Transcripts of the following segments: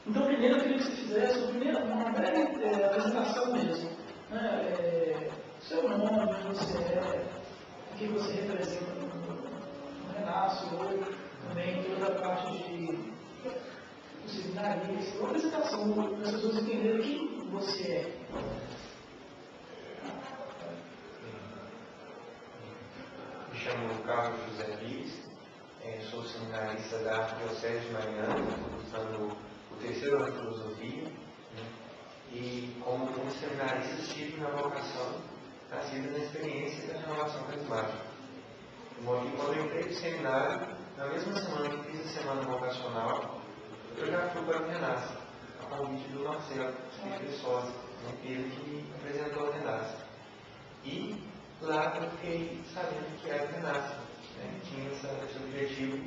Então, primeiro eu queria que você fizesse uma breve apresentação mesmo. Né? Seu nome, onde você é, o que você representa no Renasce, ou também toda a parte do seminarista, uma apresentação para as pessoas entenderem quem você é. Me chamo Carlos José Pires, sou seminarista da Arquidiocese de Mariana, estou cursando o terceiro ano de filosofia, né? E como um seminarista tive minha vocação nascida na experiência da renovação carismática. De modo que quando eu entrei no seminário, na mesma semana que fiz a semana vocacional, eu já fui para o Renasce, a convite do Marcelo Pessosa, ele que me apresentou o Renasce. E lá eu fiquei sabendo que era o Renasce, né? Tinha esse objetivo,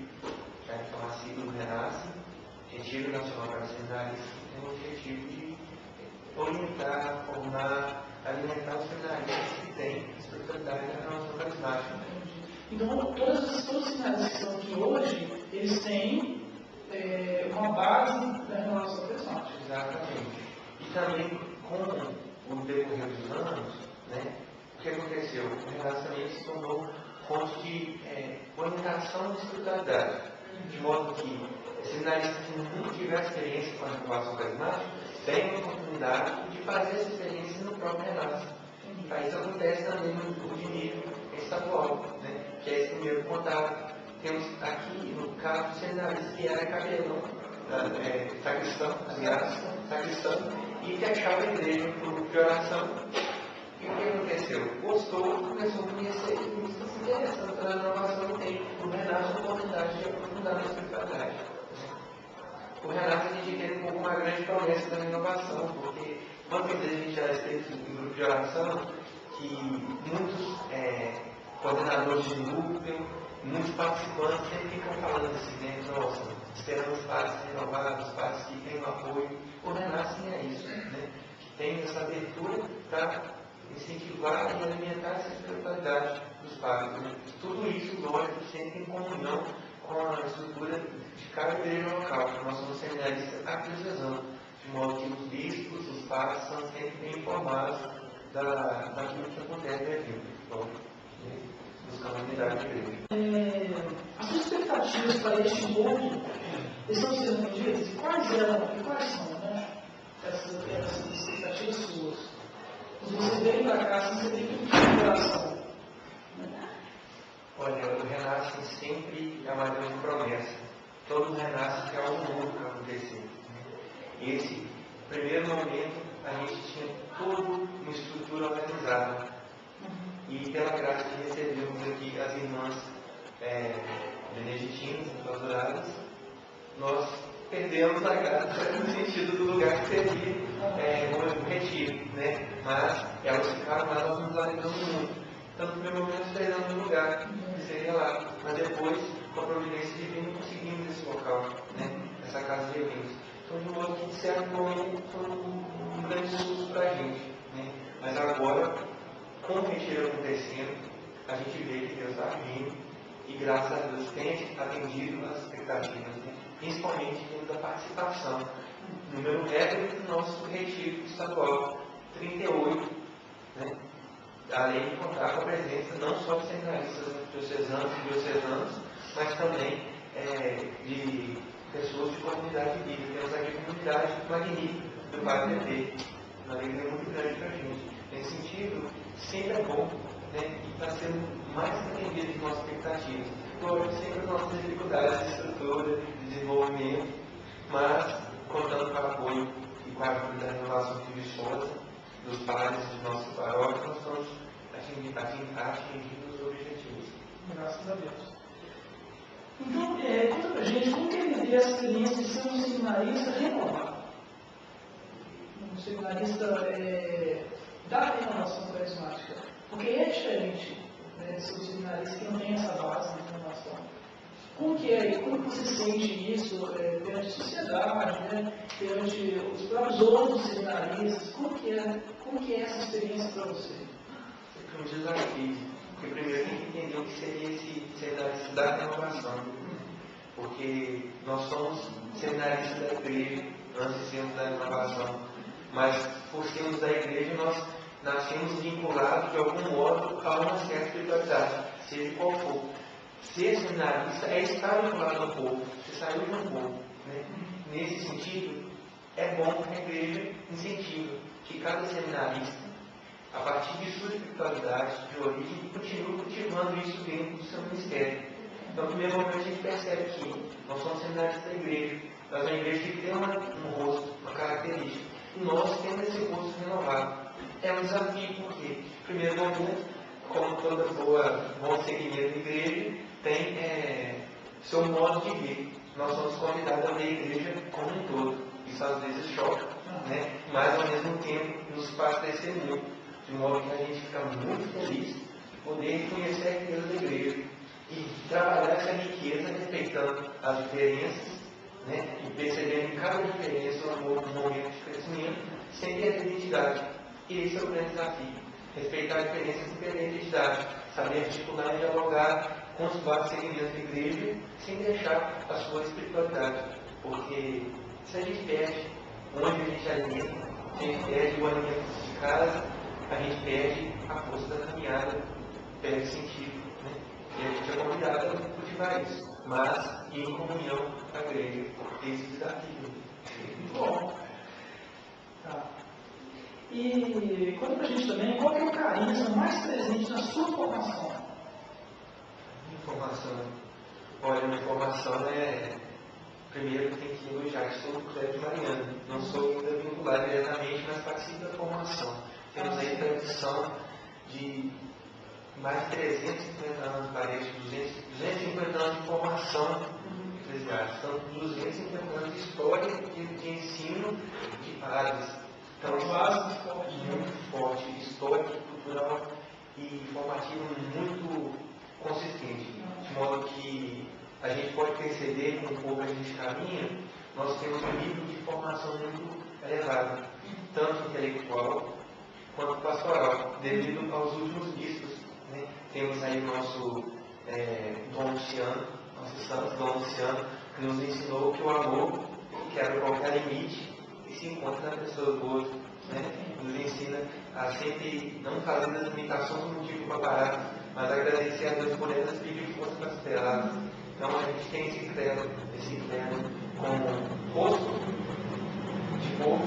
que é uma sigla do Renasce, Retiro Nacional para Seminaristas, que tem o objetivo de orientar, formar, alimentar os seminaristas que têm espiritualidade da renovação carismática. Então, todos os seminaristas que estão aqui hoje, eles têm uma base da renovação carismática. Exatamente. E também, com o decorrer dos anos, né, o que aconteceu? O Renasce também se tornou fonte de orientação de espiritualidade, de modo que seminaristas que nunca tiveram experiência com a renovação carismática têm a oportunidade de fazer essa experiência no próprio Renasce. Isso acontece também no grupo de nível estadual, né, que é esse primeiro contato. Temos aqui, no caso, seminaristas que era cabelão, sacristão, aliás, sacristão, e fechava a igreja por grupo de oração. E o que aconteceu? Gostou, começou a conhecer e está se interessando pela renovação, tem o Renasce a oportunidade de aprofundar na espiritualidade. O Renasce a gente tem um pouco uma grande promessa da renovação, porque quantas vezes a gente já esteve em grupo de oração que muitos coordenadores de núcleo, muitos participantes sempre ficam falando assim, né? Nossa, esperamos padres renovados, padres que têm o apoio. O Renasce é isso, né? Que tem essa abertura para incentivar e alimentar essa espiritualidade dos padres. Né? Tudo isso, lógico, sempre em comunhão com a estrutura de cada igreja local. Nós somos seminaristas arquidiocesano, de modo que os bispos, os padres, são sempre bem informados daquilo que acontece aqui, buscando a unidade da igreja. As suas expectativas para este encontro estão sendo atendidas? E quais são, né, essas expectativas suas? Você vem para cá sem você ter que ter coração. Olha, o Renasce sempre é uma grande promessa. Todo Renasce quer algo novo para acontecer. Esse primeiro momento, a gente tinha toda uma estrutura organizada. E pela graça que recebemos aqui as irmãs beneditinas, clausuradas, nós perdemos a graça no sentido do lugar que seria o retiro, né? Mas elas ficaram lá, nós nos alegramos muito. Então, no primeiro momento, esperamos no lugar, que seria lá. Mas depois, com a providência divina, conseguimos esse local, né? Essa casa de eventos. Então, de modo que, de certo momento, foi um grande susto para a gente, né? Mas agora, com o retiro acontecendo, a gente vê que Deus está agindo e, graças a Deus, tem atendido as expectativas, né? Principalmente dentro da participação. Número recorde do nosso retiro estadual, 38, né? Além de contar com a presença não só de seminaristas diocesanos e diocesanos, mas também de pessoas de comunidade bíblica. Temos aqui a comunidade magnífica do Padre Bebê, uma alegria muito grande para a gente. Nesse sentido, sempre é bom, né? E está sendo mais atendido de nossas expectativas. Lógico, sempre nossas dificuldades de estrutura, de desenvolvimento, mas contando com o apoio e com a ajuda da renovação de Viçosa, dos padres de nossa paróquia, nós estamos atingindo os objetivos. Graças a Deus. Então, conta pra gente como que ele vê a experiência de ser um seminarista renovado. Um seminarista da renovação carismática. Porque é diferente, né, de ser um seminarista que não tem essa base de renovação. Como você sente isso perante a sociedade, né, perante os próprios outros seminaristas? Como que é essa experiência para você? É um desafio, porque primeiro tem que entender o que seria esse seminarista da renovação, porque nós somos seminaristas da igreja antes de sermos da renovação. Mas, por sermos da igreja, nós nascemos vinculados de algum modo a uma certa espiritualidade, seja qual for. Ser seminarista é estar vinculado ao povo, você saiu de um povo. Né? Nesse sentido, é bom que a igreja incentiva que cada seminarista, a partir de sua espiritualidade, de origem, continue cultivando isso dentro do seu ministério. Então, no primeiro momento, a gente percebe que nós somos seminaristas da igreja, mas a igreja que tem um rosto, uma característica, e nós temos esse rosto renovado. É um desafio, porque, no primeiro momento, como toda bom segmento de igreja, tem seu modo de ver. Nós somos convidados a ver a igreja como um todo. Isso às vezes choca, né? Mas ao mesmo tempo nos faz crescer muito, de modo que a gente fica muito feliz de poder conhecer a riqueza da igreja e trabalhar essa riqueza respeitando as diferenças, né? E percebendo em cada diferença um momento de crescimento, sem perder identidade. E esse é o grande desafio: respeitar a diferença sem perder a identidade, saber articular e dialogar com os vários segmentos da igreja sem deixar a sua espiritualidade. Porque se a gente perde onde a gente alimenta, se a gente perde o alimento de casa, a gente perde a força da caminhada, perde sentido. Né? E a gente é convidado a cultivar isso, mas ir em comunhão com a igreja, esse desafio. Muito bom. Tá. E conta pra gente também, qual que é o carisma mais presente na sua formação? Informação. Olha, minha formação primeiro tem que elogiar que sou do Colégio Mariano. Não sou ainda vinculado diretamente, mas participo da formação. Temos aí tradição de mais de 350 anos, parece, 250 anos de formação eclesiástica. São 250 anos de história de ensino de padres. Então, muito forte, histórico, cultural e formativo muito consistente. De modo que a gente pode perceber que um pouco a gente caminha, nós temos um nível de formação muito elevado, tanto intelectual quanto pastoral, devido aos últimos bispos. Né? Temos aí o nosso Dom Luciano, nosso santo Dom Luciano, que nos ensinou que o amor quebra qualquer limite e se encontra na pessoa do outro. Né? Nos ensina a sempre não fazer das limitações um motivo para parar, mas agradecer a Deus por elas e pedir força para superá-las. Então a gente tem esse credo como rosto de povo,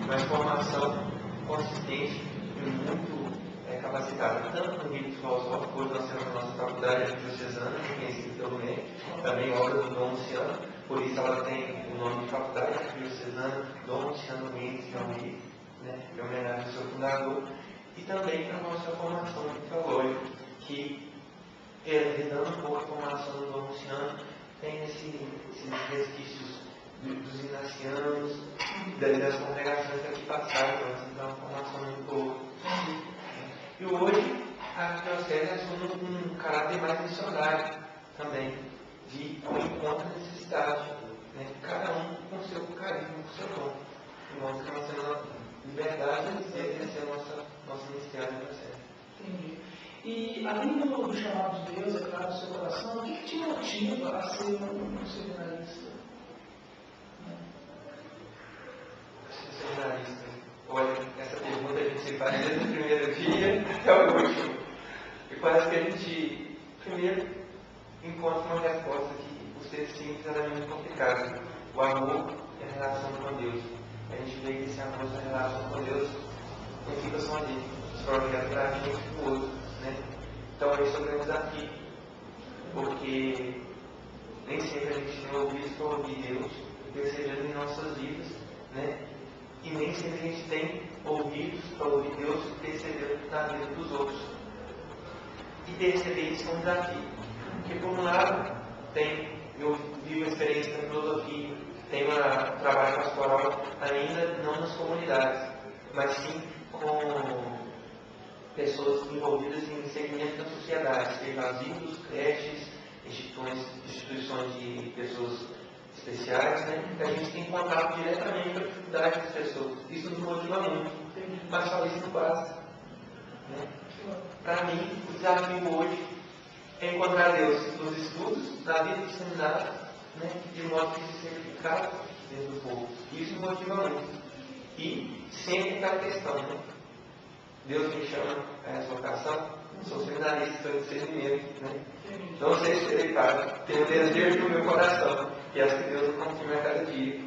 mas formação consistente e muito capacitada, tanto no rito filosófico, hoje nós temos a nossa faculdade diocesana, reconhecida pelo MEC, também obra do Dom Luciano, por isso ela tem o nome de faculdade diocesana Dom Luciano Mendes Almeida, né, em homenagem ao seu fundador, e também a nossa formação teológica, que, herdando um pouco a formação do Dom Luciano, tem esses resquícios dos inacianos, das congregações que aqui passaram, então é uma formação muito boa. E hoje, a diocese assume um caráter mais missionário também, de encontro à necessidade, né? Cada um com o seu carisma, com o seu dom. De modo que nós temos a liberdade de exercer nosso ministério na diocese. Entendi. E além do chamado de Deus, é claro, do seu coração, o que te motiva a ser um seminarista? Ser seminarista. Olha, essa pergunta a gente se faz desde o primeiro dia até o último. E parece que a gente, primeiro, encontra uma resposta que, por ser simples, ela é muito complicada. O amor é a relação com Deus. A gente vê que esse amor, essa relação com Deus, não fica só ali. Os projetos para a gente e para o outro. Né? Então, esse é o grande desafio. Porque nem sempre a gente tem ouvido para ouvir Deus, percebendo em nossas vidas. Né? E nem sempre a gente tem ouvidos para ouvir Deus percebendo na vida dos outros. E perceber isso é um desafio. Porque, por um lado, eu vivo a experiência da filosofia, tenho um trabalho pastoral ainda não nas comunidades, mas sim com pessoas envolvidas em segmentos da sociedade, seja asilos, creches, instituições de pessoas especiais, né? Que a gente tem contato diretamente com a dificuldade das pessoas. Isso nos motiva muito, mas só isso não basta. Né? Para mim, o desafio hoje é encontrar Deus nos estudos, na vida do seminário, né? De modo que se significado dentro do povo. Isso motiva muito. E sempre aquela questão, né? Deus me chama a essa vocação, sou seminarista, estou de ser mineiro, né? Não sei se serei padre, tenho desejo no meu coração, e acho que Deus confirma a cada dia.